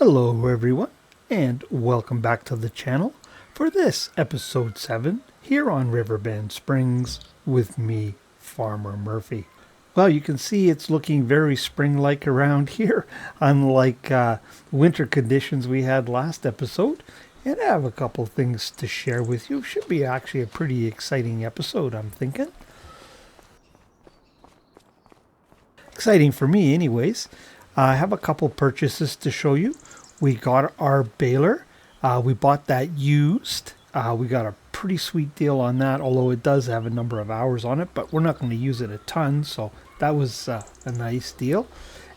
Hello everyone, and welcome back to the channel for this episode 7 here on Riverbend Springs with me, Farmer Murphy. Well, you can see it's looking very spring-like around here, unlike winter conditions we had last episode. And I have a couple things to share with you. Should be actually a pretty exciting episode, I'm thinking. Exciting for me anyways. I have a couple purchases to show you. We got our baler. We bought that used. We got a pretty sweet deal on that, although it does have a number of hours on it, but we're not going to use it a ton, so that was a nice deal.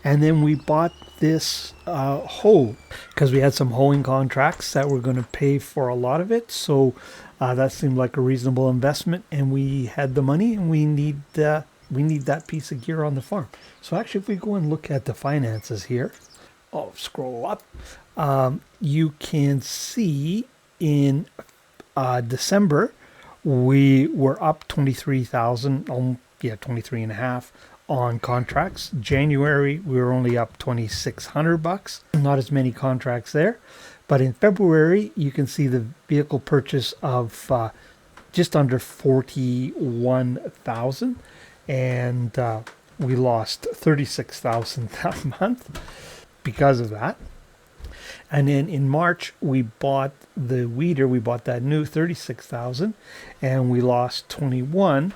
And then we bought this hoe because we had some hoeing contracts that were going to pay for a lot of it, so that seemed like a reasonable investment, and we had the money, and we need that piece of gear on the farm. So actually, if we go and look at the finances here, I'll scroll up. You can see in December, we were up 23,000, 23 and a half on contracts. January, we were only up $2,600. Not as many contracts there. But in February, you can see the vehicle purchase of just under 41,000. And we lost 36,000 that month because of that. And then in March, we bought the weeder. We bought that new 36,000, and we lost 21.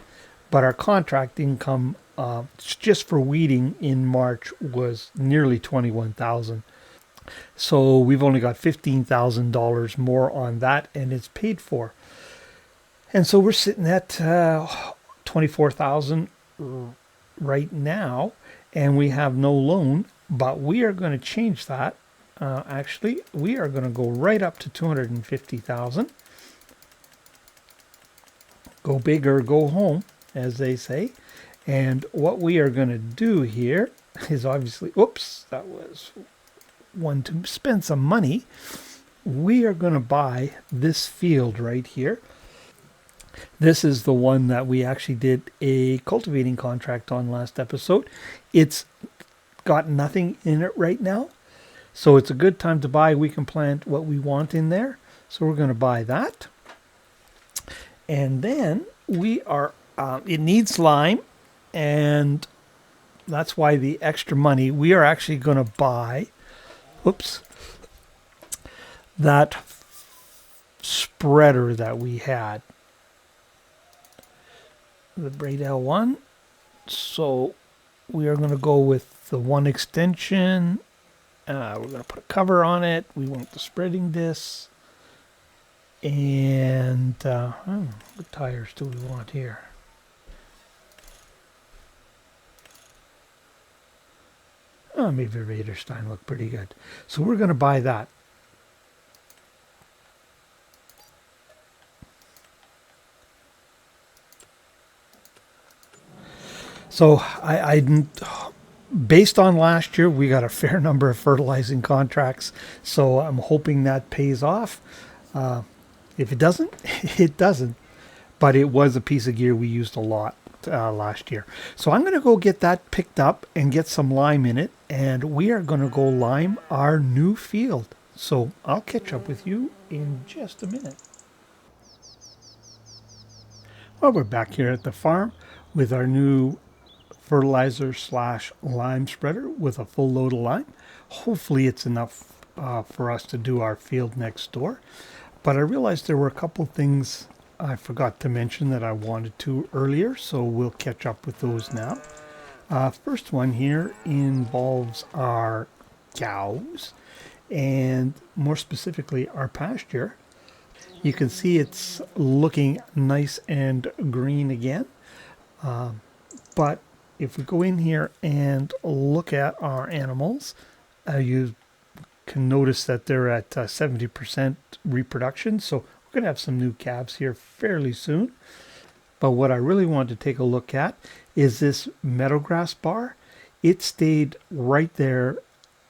But our contract income just for weeding in March was nearly 21,000. So we've only got $15,000 more on that, and it's paid for. And so we're sitting at 24,000 right now, and we have no loan, but we are going to change that. Actually, we are going to go right up to 250,000. Go big or go home, as they say. And what we are going to do here is obviously, oops, that was one to spend some money. We are going to buy this field right here. This is the one that we actually did a cultivating contract on last episode. It's got nothing in it right now, so it's a good time to buy. We can plant what we want in there, so we're going to buy that. And then we are, it needs lime, and that's why the extra money. We are actually going to buy, that spreader that we had. The braid L1. So we are going to go with the one extension. We're going to put a cover on it. We want the spreading disc. And what tires do we want here? Maybe Raderstein look pretty good. So we're going to buy that. So based on last year, we got a fair number of fertilizing contracts. So I'm hoping that pays off. If it doesn't, it doesn't. But it was a piece of gear we used a lot last year. So I'm going to go get that picked up and get some lime in it. And we are going to go lime our new field. So I'll catch up with you in just a minute. Well, we're back here at the farm with our new fertilizer / lime spreader with a full load of lime. Hopefully it's enough for us to do our field next door. But I realized there were a couple things I forgot to mention that I wanted to earlier, so we'll catch up with those now. First one here involves our cows, and more specifically our pasture. You can see it's looking nice and green again. But if we go in here and look at our animals, you can notice that they're at 70% reproduction. So we're going to have some new calves here fairly soon. But what I really want to take a look at is this meadowgrass bar. It stayed right there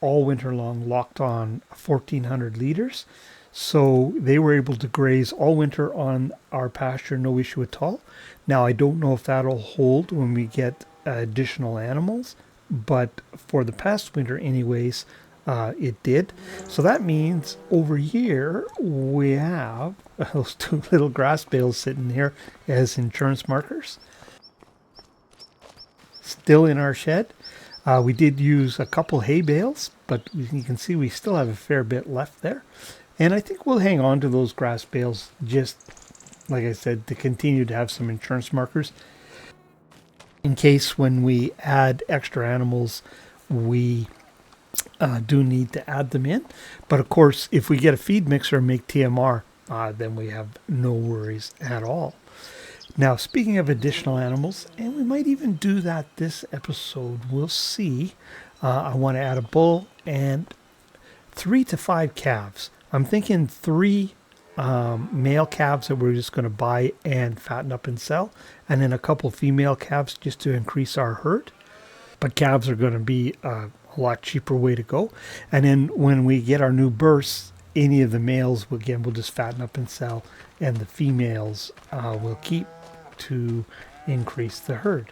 all winter long, locked on 1,400 liters. So they were able to graze all winter on our pasture, no issue at all. Now, I don't know if that'll hold when we get additional animals, but for the past winter anyways, it did. So that means over here we have those two little grass bales sitting here as insurance markers. Still in our shed. We did use a couple hay bales, but you can see we still have a fair bit left there. And I think we'll hang on to those grass bales, just like I said, to continue to have some insurance markers in case when we add extra animals, we do need to add them in. But of course, if we get a feed mixer and make TMR, then we have no worries at all. Now, speaking of additional animals, and we might even do that this episode, we'll see. I want to add a bull and 3 to 5 calves. I'm thinking 3 male calves that we're just going to buy and fatten up and sell, and then a couple female calves just to increase our herd. But calves are going to be a lot cheaper way to go. And then when we get our new bursts, any of the males, again, we'll just fatten up and sell, and the females we'll keep to increase the herd.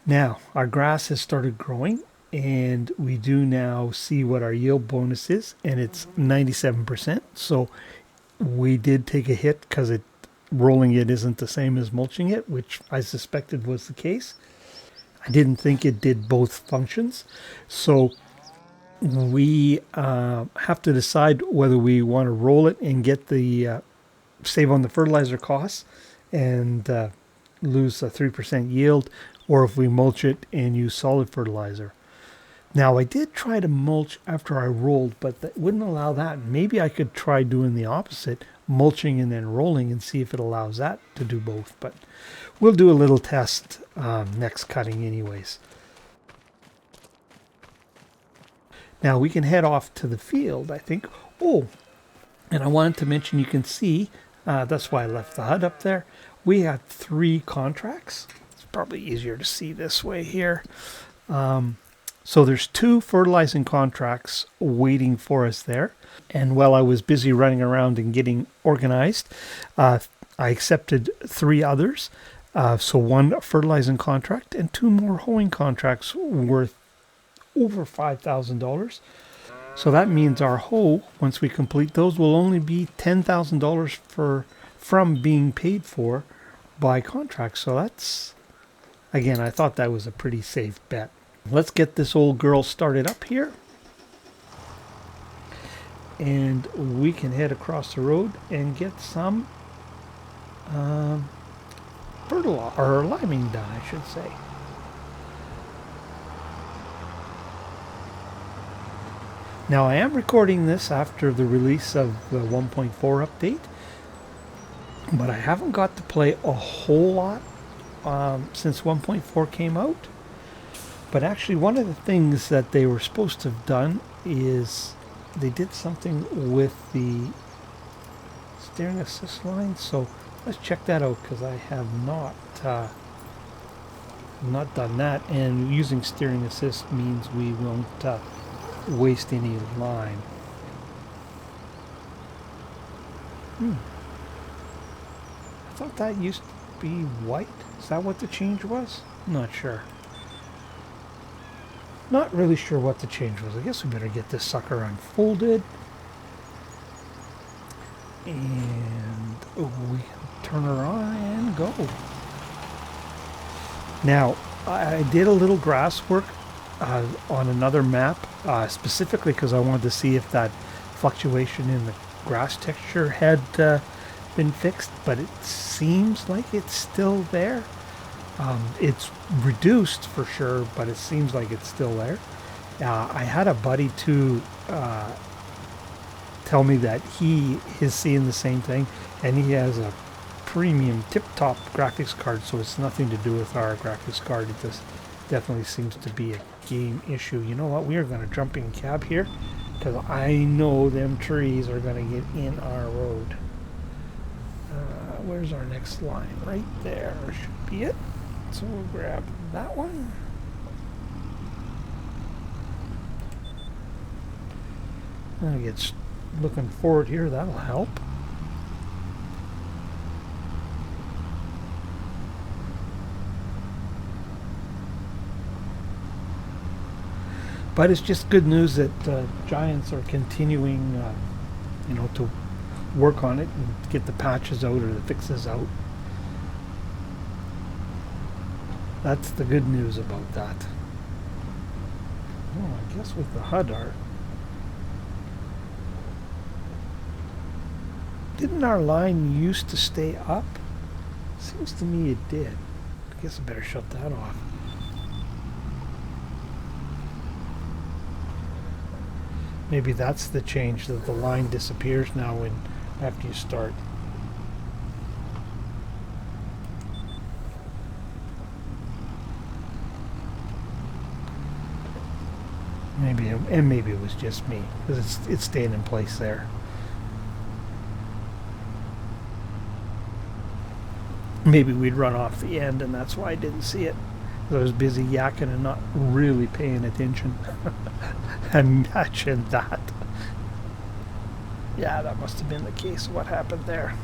Now, our grass has started growing, and we do now see what our yield bonus is, and it's 97%. So we did take a hit because rolling it isn't the same as mulching it, which I suspected was the case. I didn't think it did both functions. So we have to decide whether we want to roll it and get the save on the fertilizer costs and lose a 3% yield, or if we mulch it and use solid fertilizer. Now, I did try to mulch after I rolled, but that wouldn't allow that. Maybe I could try doing the opposite, mulching and then rolling, and see if it allows that to do both. But we'll do a little test next cutting anyways. Now, we can head off to the field, I think. Oh, and I wanted to mention, you can see, that's why I left the HUD up there. We have 3 contracts. It's probably easier to see this way here. So there's 2 fertilizing contracts waiting for us there. And while I was busy running around and getting organized, I accepted 3 others. So 1 fertilizing contract and 2 more hoeing contracts worth over $5,000. So that means our hoe, once we complete those, will only be $10,000 from being paid for by contract. So that's, again, I thought that was a pretty safe bet. Let's get this old girl started up here, and we can head across the road and get some fertilizer, or liming done, I should say. Now, I am recording this after the release of the 1.4 update, but I haven't got to play a whole lot since 1.4 came out. But actually, one of the things that they were supposed to have done is they did something with the steering assist line. So let's check that out, because I have not done that. And using steering assist means we won't waste any line. I thought that used to be white. Is that what the change was? Not sure. Not really sure what the change was. I guess we better get this sucker unfolded. And we can turn her on and go. Now, I did a little grass work on another map, specifically because I wanted to see if that fluctuation in the grass texture had been fixed, but it seems like it's still there. It's reduced for sure, but it seems like it's still there. I had a buddy too tell me that he is seeing the same thing, and he has a premium tip-top graphics card, so it's nothing to do with our graphics card. It just definitely seems to be a game issue. You know what? We are going to jump in cab here, because I know them trees are going to get in our road. Where's our next line? Right there should be it. So we'll grab that one. I get looking forward here, that'll help. But it's just good news that Giants are continuing, to work on it and get the patches out or the fixes out. That's the good news about that. Oh, I guess with the HUD art. Didn't our line used to stay up? Seems to me it did. I guess I better shut that off. Maybe that's the change, that the line disappears now after you start. Maybe it was just me, because it's staying in place there. Maybe we'd run off the end, and that's why I didn't see it. I was busy yakking and not really paying attention. Imagine that. Yeah, that must have been the case. What happened there?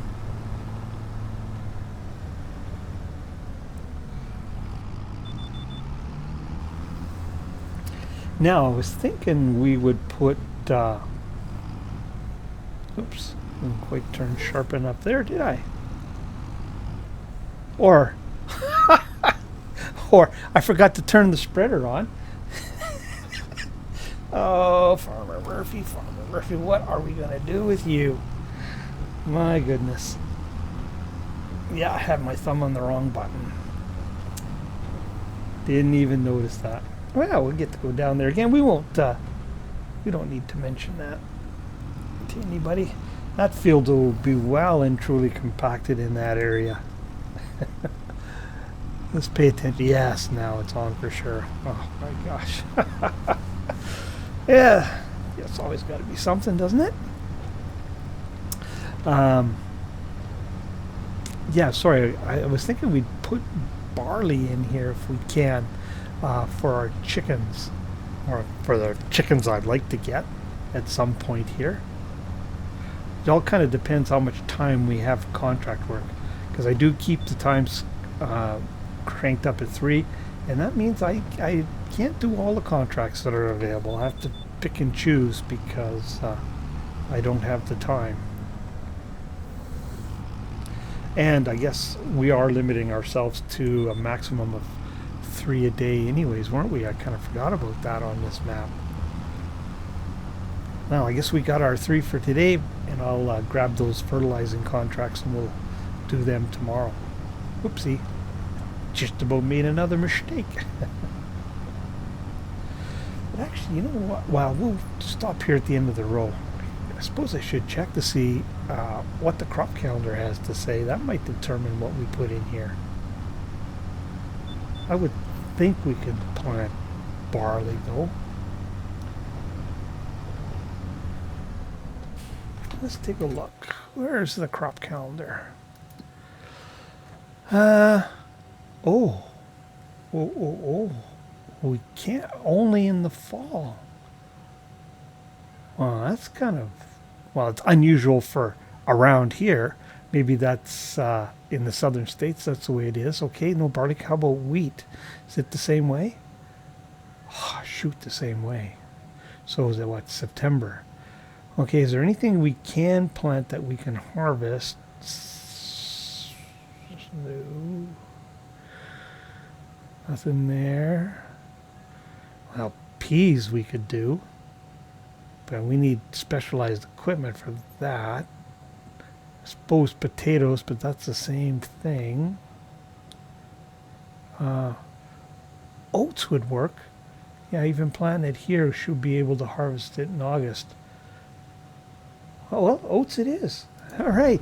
Now, I was thinking we would put... oops, didn't quite turn sharp enough there, did I? Or I forgot to turn the spreader on. Oh, Farmer Murphy, what are we going to do with you? My goodness. Yeah, I had my thumb on the wrong button. Didn't even notice that. Well, we'll get to go down there again. We won't, we don't need to mention that to anybody. That field will be well and truly compacted in that area. Let's pay attention. Yes, now it's on for sure. Oh my gosh. Yeah, it's always got to be something, doesn't it? Yeah, sorry. I was thinking we'd put barley in here if we can for our chickens, or for the chickens I'd like to get at some point here. It all kind of depends how much time we have contract work, because I do keep the times cranked up at 3, and that means I can't do all the contracts that are available. I have to pick and choose because I don't have the time. And I guess we are limiting ourselves to a maximum of 3 a day anyways, weren't we? I kind of forgot about that on this map. Well, I guess we got our 3 for today, and I'll grab those fertilizing contracts and we'll do them tomorrow. Whoopsie. Just about made another mistake. But actually, you know what? Well, we'll stop here at the end of the row. I suppose I should check to see what the crop calendar has to say. That might determine what we put in here. I would think we could plant barley, though. Let's take a look. Where's the crop calendar? We can't, only in the fall. Well, that's kind of, well, it's unusual for around here. Maybe that's in the southern states, that's the way it is. Okay, no barley. How about wheat? Is it the same way? Oh, shoot, the same way. So is it what, September? Okay, is there anything we can plant that we can harvest? No. Nothing there. Well, peas we could do, but we need specialized equipment for that. I suppose potatoes, but that's the same thing. Oats would work. Yeah, even planting it here, should be able to harvest it in August. Oh, well, oats it is. All right.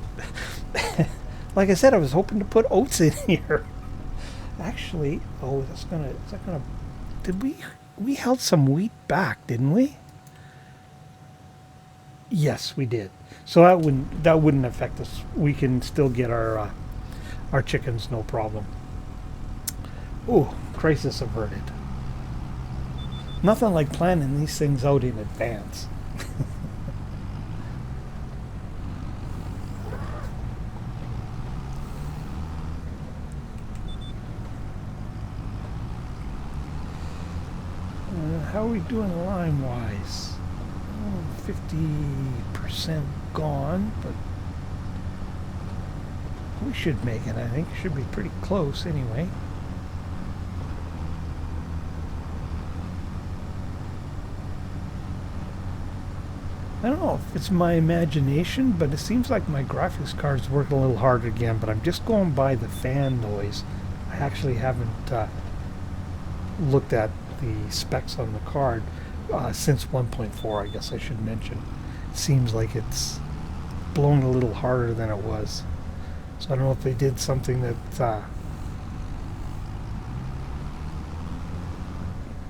Like I said, I was hoping to put oats in here. Actually, oh, is that gonna, did we held some wheat back, didn't we? Yes, we did. So that wouldn't affect us. We can still get our chickens, no problem. Oh, crisis averted. Nothing like planning these things out in advance. how are we doing lime-wise? 50% gone, but we should make it, I think. Should be pretty close anyway. I don't know if it's my imagination, but it seems like my graphics card's working a little harder again, but I'm just going by the fan noise. I actually haven't looked at the specs on the card since 1.4, I guess I should mention. It seems like it's blown a little harder than it was. So I don't know if they did something that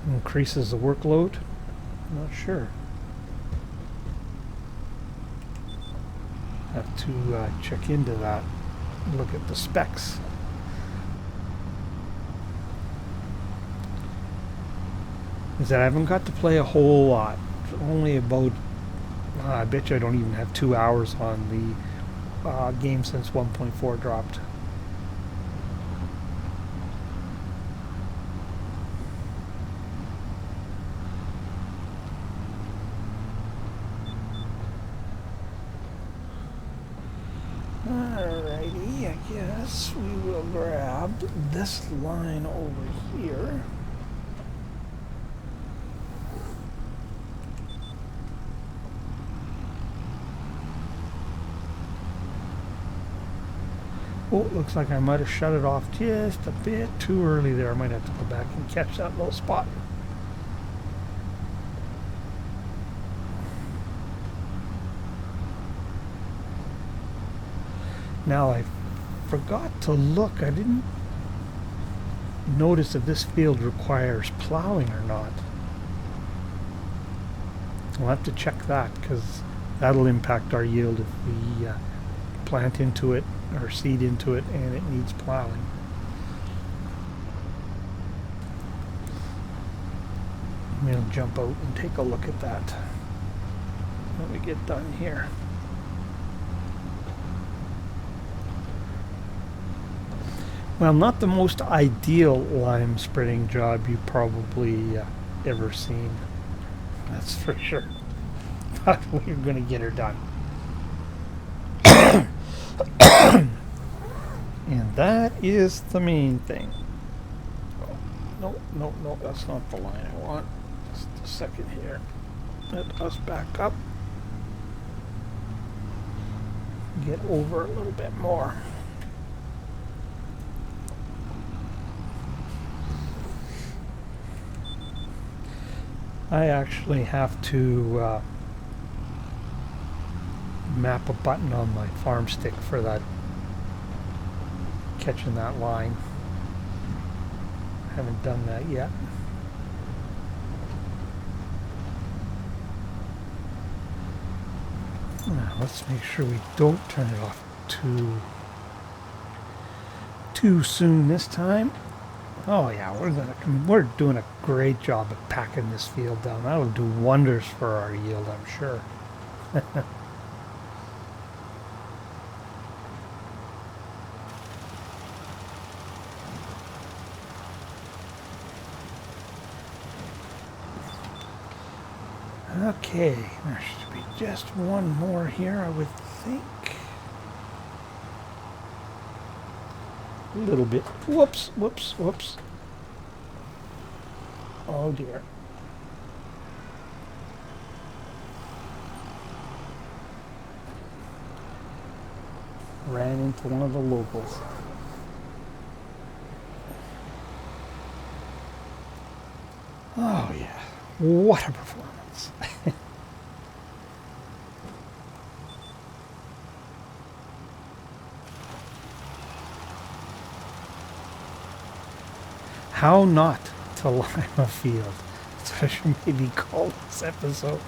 increases the workload. I'm not sure. Have to check into that and look at the specs. Is that I haven't got to play a whole lot. Only about, I bet you I don't even have 2 hours on the game since 1.4 dropped. Alrighty, I guess we will grab this line over here. Oh, it looks like I might have shut it off just a bit too early there. I might have to go back and catch that little spot. Now I forgot to look. I didn't notice if this field requires plowing or not. We'll have to check that because that'll impact our yield if we plant into it or seed into it and it needs plowing. We'll jump out and take a look at that when we get done here. Well, not the most ideal lime spreading job you've probably ever seen. That's for sure. But we're going to get her done. And that is the main thing. Oh, no, that's not the line I want. Just a second here. Let us back up. Get over a little bit more. I actually have to map a button on my farm stick for that, catching that line. I haven't done that yet. Now let's make sure we don't turn it off too soon this time. Oh yeah, we're doing a great job at packing this field down. That'll do wonders for our yield, I'm sure. Okay, there should be just one more here, I would think. A little bit. Whoops. Oh dear. Ran into one of the locals. Oh yeah, what a performance. How not to lime a field. That's what I should maybe call this episode.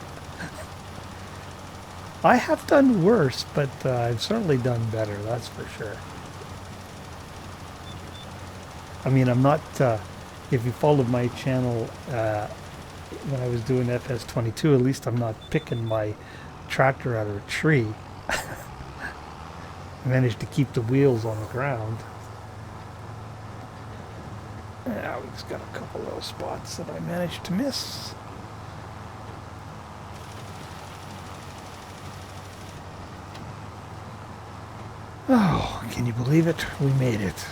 I have done worse, but I've certainly done better, that's for sure. I mean, I'm not, if you followed my channel when I was doing FS25, at least I'm not picking my tractor out of a tree. I managed to keep the wheels on the ground. Now we've just got a couple little spots that I managed to miss. Can you believe it? We made it.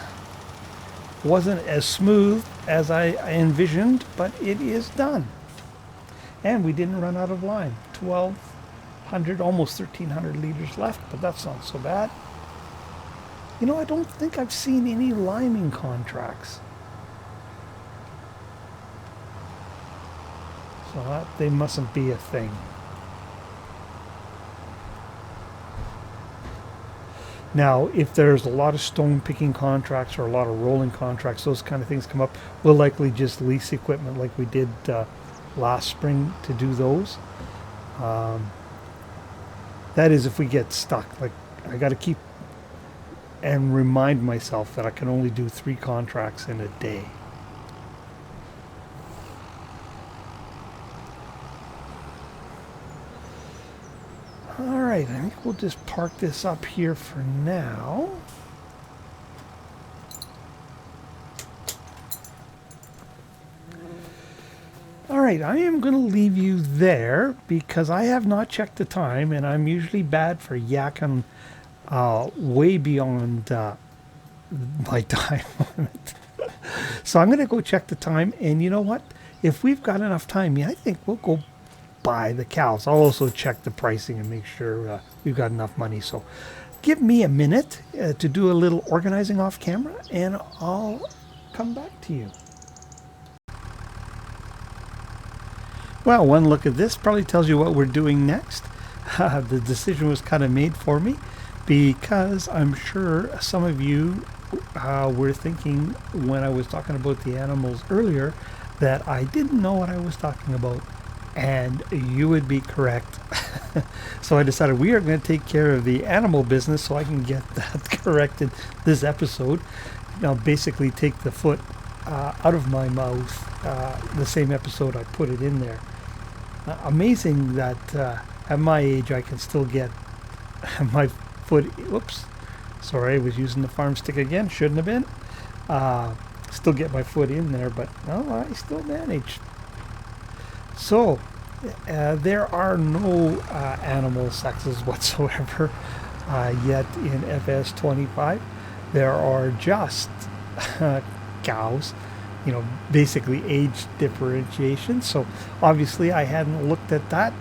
Wasn't as smooth as I envisioned, but it is done. And we didn't run out of lime. 1,200, almost 1,300 liters left, but that's not so bad. You know, I don't think I've seen any liming contracts. So they mustn't be a thing. Now, if there's a lot of stone picking contracts or a lot of rolling contracts, those kind of things come up, we'll likely just lease equipment like we did last spring to do those. That is if we get stuck. Like, I got to keep and remind myself that I can only do 3 contracts in a day. All right, I think we'll just park this up here for now. All right, I am going to leave you there because I have not checked the time, and I'm usually bad for yakking way beyond my time limit. So I'm going to go check the time, and you know what? If we've got enough time, yeah, I think we'll go buy the cows. I'll also check the pricing and make sure we've got enough money. So give me a minute to do a little organizing off camera, and I'll come back to you. Well, one look at this probably tells you what we're doing next. The decision was kind of made for me because I'm sure some of you were thinking when I was talking about the animals earlier that I didn't know what I was talking about. And you would be correct. So I decided we are going to take care of the animal business so I can get that corrected this episode. Now basically take the foot out of my mouth the same episode I put it in there. Amazing that at my age I can still get my foot, whoops, sorry, I was using the farm stick again, shouldn't have been. Still get my foot in there, but no, I still managed. So, there are no animal sexes whatsoever yet in FS25. There are just cows, you know, basically age differentiation. So, obviously, I hadn't looked at that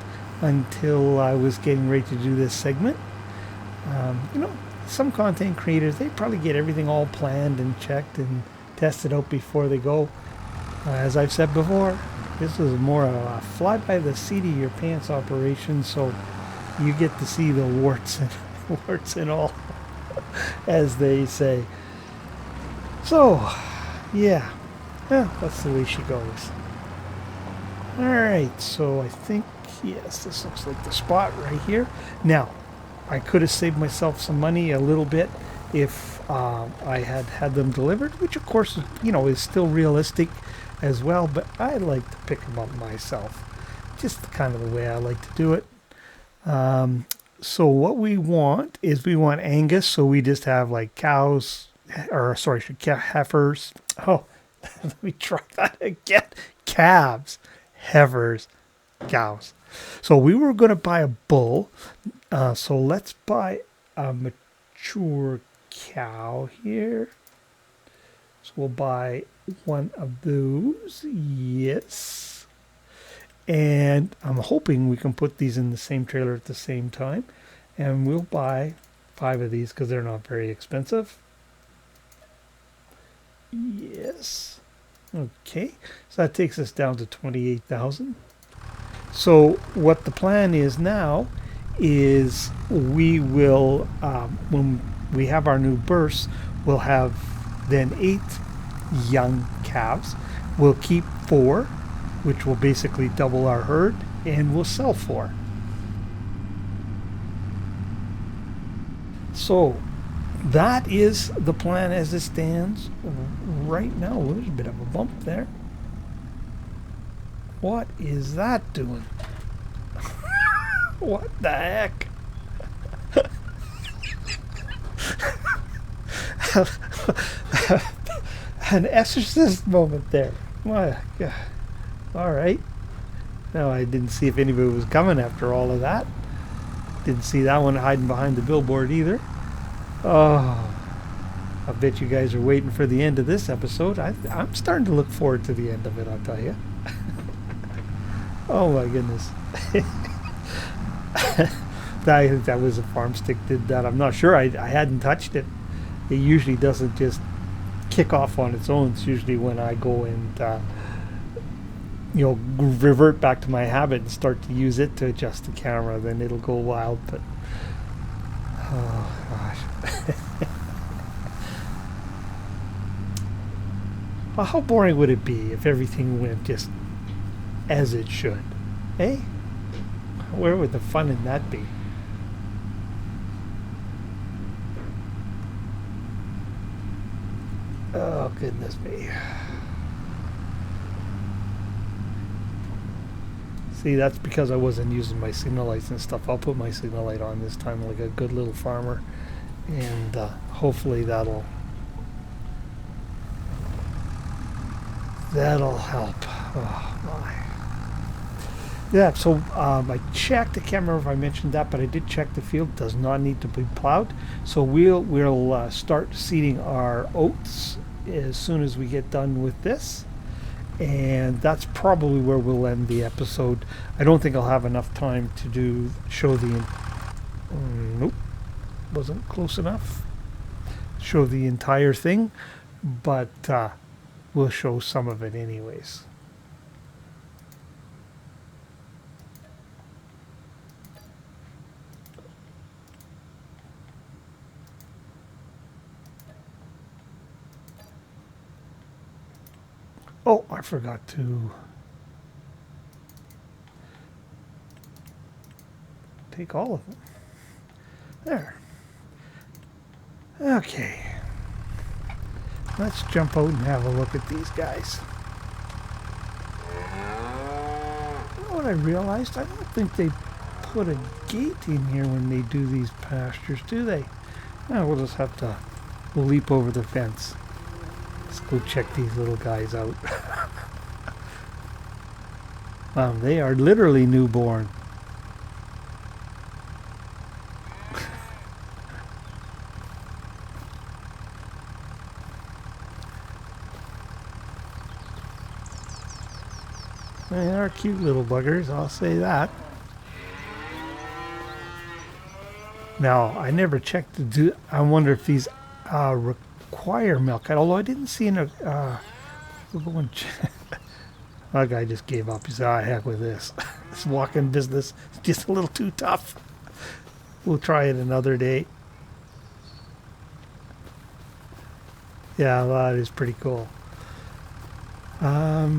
until I was getting ready to do this segment. You know, some content creators, they probably get everything all planned and checked and tested out before they go. As I've said before, this is more a fly by the seat of your pants operation, so you get to see the warts and all, as they say. So, yeah, that's the way she goes. All right, so I think, yes, this looks like the spot right here. Now, I could have saved myself some money a little bit if I had them delivered, which of course, you know, is still realistic as well, but I like to pick them up myself. Just kind of the way I like to do it. So what we want is we want Angus, so we just have like cows, or sorry, heifers. Oh, let me try that again. Calves, heifers, cows. So we were going to buy a bull. So let's buy a mature cow here. So we'll buy one of those. Yes. And I'm hoping we can put these in the same trailer at the same time. And we'll buy 5 of these because they're not very expensive. Yes. Okay. So that takes us down to 28,000. So what the plan is now is we will, when we have our new bursts, we'll have then 8 young calves. We'll keep 4, which will basically double our herd, and we'll sell 4. So that is the plan as it stands right now. Well, there's a bit of a bump there. What is that doing? What the heck? An exorcist moment there. My God. All right. Now, I didn't see if anybody was coming after all of that. Didn't see that one hiding behind the billboard either. Oh, I bet you guys are waiting for the end of this episode. I'm starting to look forward to the end of it, I'll tell you. Oh my goodness. That was a farm stick did that. I'm not sure. I hadn't touched it. It usually doesn't just kick off on its own. It's usually when I go and revert back to my habit and start to use it to adjust the camera, then it'll go wild. But oh gosh. Well, how boring would it be if everything went just as it should? Eh? Where would the fun in that be? Oh, goodness me. See, that's because I wasn't using my signal lights and stuff. I'll put my signal light on this time like a good little farmer. And hopefully that'll help. Oh, my. Yeah, so I checked. I can't remember if I mentioned that, but I did check the field. It does not need to be plowed. So we'll start seeding our oats as soon as we get done with this. And that's probably where we'll end the episode. I don't think I'll have enough time to show the... nope. Wasn't close enough. Show the entire thing. But we'll show some of it anyways. Oh, I forgot to take all of them. There. Okay. Let's jump out and have a look at these guys. You know what I realized? I don't think they put a gate in here when they do these pastures, do they? No, we'll just have to leap over the fence. Let's go check these little guys out. Wow, they are literally newborn. They are cute little buggers, I'll say that. Now, I never checked to do... I wonder if these require milk. Although I didn't see in a... we'll go and check. That guy just gave up. He said, "Ah, heck with this. This walk-in business is just a little too tough. We'll try it another day." Yeah, that is pretty cool. I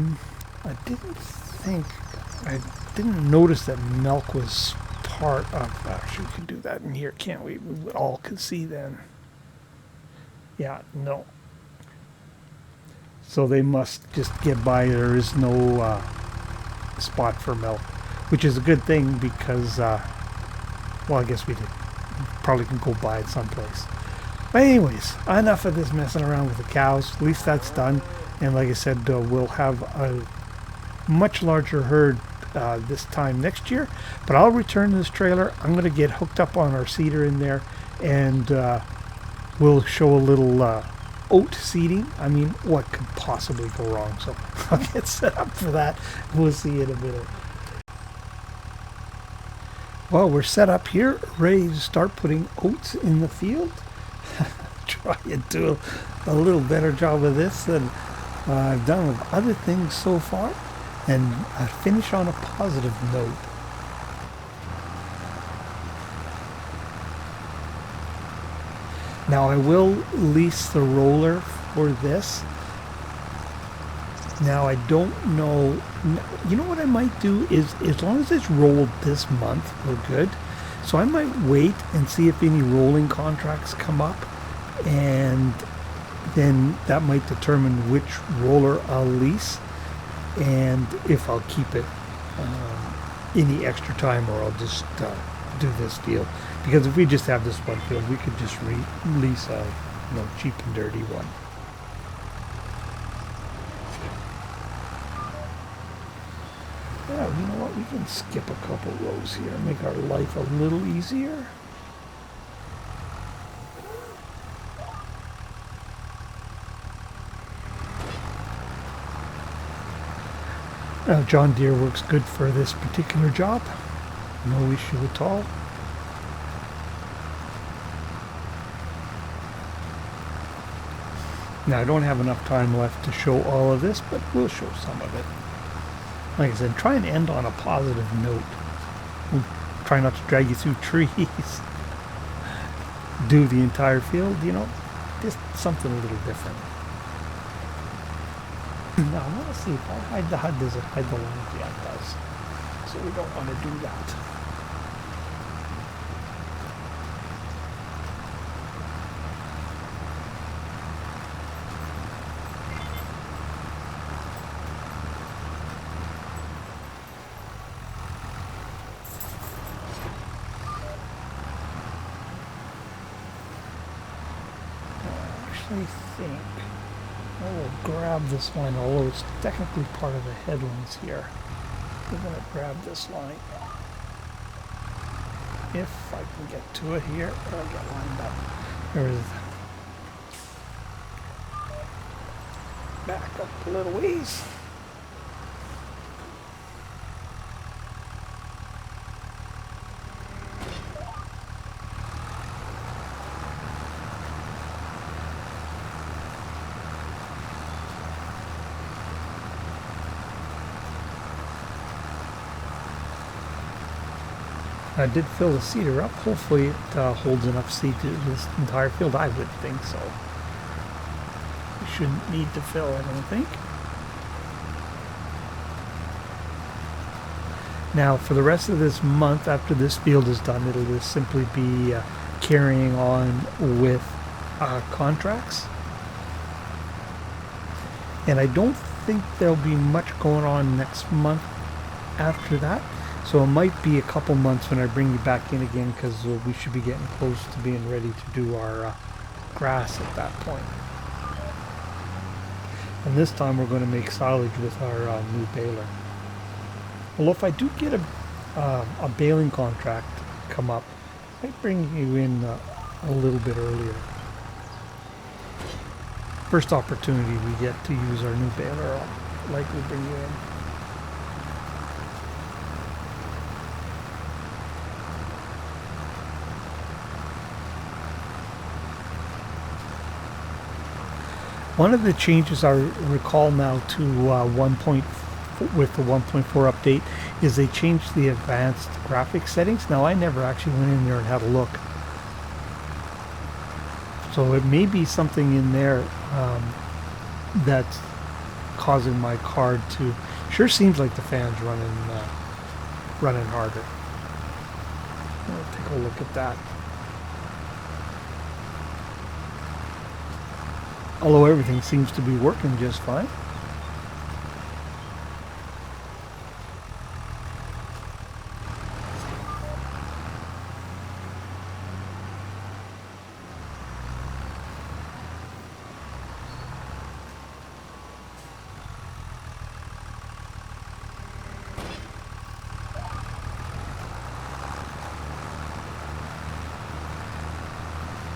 didn't notice that milk was part of... Actually, we can do that in here, can't we? We all can see then. Yeah, no. So they must just get by. There is no spot for milk, which is a good thing because, well, I guess we probably can go buy it someplace. But anyways, enough of this messing around with the cows. At least that's done. And like I said, we'll have a much larger herd this time next year. But I'll return this trailer. I'm going to get hooked up on our seeder in there, and we'll show a little oat seeding. I mean, what could possibly go wrong? So I'll get set up for that. We'll see in a minute. Well, we're set up here, ready to start putting oats in the field. Try and do a little better job of this than I've done with other things so far, and I finish on a positive note. Now I will lease the roller for this. Now I don't know, you know what I might do is, as long as it's rolled this month, we're good. So I might wait and see if any rolling contracts come up, and then that might determine which roller I'll lease and if I'll keep it any extra time, or I'll just do this deal. Because if we just have this one field, we could just lease a cheap and dirty one. Yeah, you know what? We can skip a couple rows here and make our life a little easier. John Deere works good for this particular job. No issue at all. Now I don't have enough time left to show all of this, but we'll show some of it. Like I said, try and end on a positive note. We'll try not to drag you through trees. Do the entire field, you know, just something a little different. Now I want to see if I hide the HUD, does it hide the lines? Yeah, it does. So we don't want to do that. I think I will grab this line, although it's technically part of the headlands here. We're going to grab this line. If I can get to it here, I'll get lined up. There is back up a little ways. I did fill the seeder up. Hopefully it holds enough seed to this entire field. I would think so. We shouldn't need to fill, I don't think. Now for the rest of this month, after this field is done, it'll just simply be carrying on with contracts. And I don't think there'll be much going on next month after that. So it might be a couple months when I bring you back in again, because we should be getting close to being ready to do our grass at that point. And this time we're going to make silage with our new baler. Although if I do get a baling contract come up, I might bring you in a little bit earlier. First opportunity we get to use our new baler, I'll likely bring you in. One of the changes I recall now to with the 1.4 update is they changed the advanced graphics settings. Now I never actually went in there and had a look. So it may be something in there that's causing my card to... Sure seems like the fan's running harder. I'll take a look at that. Although everything seems to be working just fine.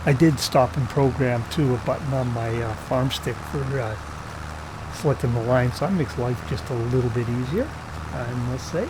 I did stop and program too a button on my farm stick for selecting the line, so that makes life just a little bit easier, I must say.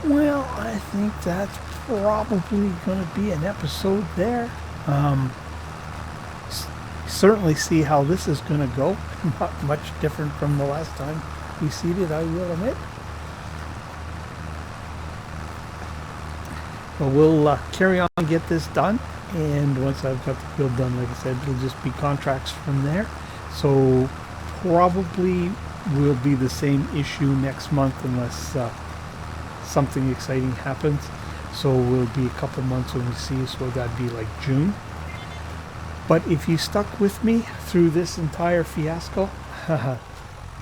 Well, I think that's probably going to be an episode there. certainly see how this is going to go. Not much different from the last time we seeded, I will admit. But we'll carry on and get this done. And once I've got the field done, like I said, it'll just be contracts from there. So probably will be the same issue next month unless something exciting happens. So we'll be a couple months when we see, so that'd be like June. But if you stuck with me through this entire fiasco,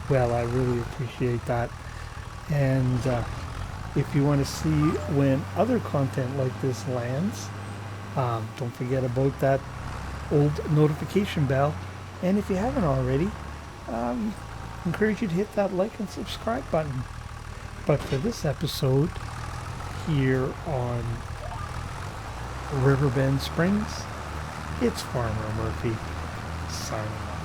well, I really appreciate that. And if you want to see when other content like this lands, don't forget about that old notification bell. And if you haven't already, I encourage you to hit that like and subscribe button. But for this episode here on Riverbend Springs, it's Farmer Murphy signing off.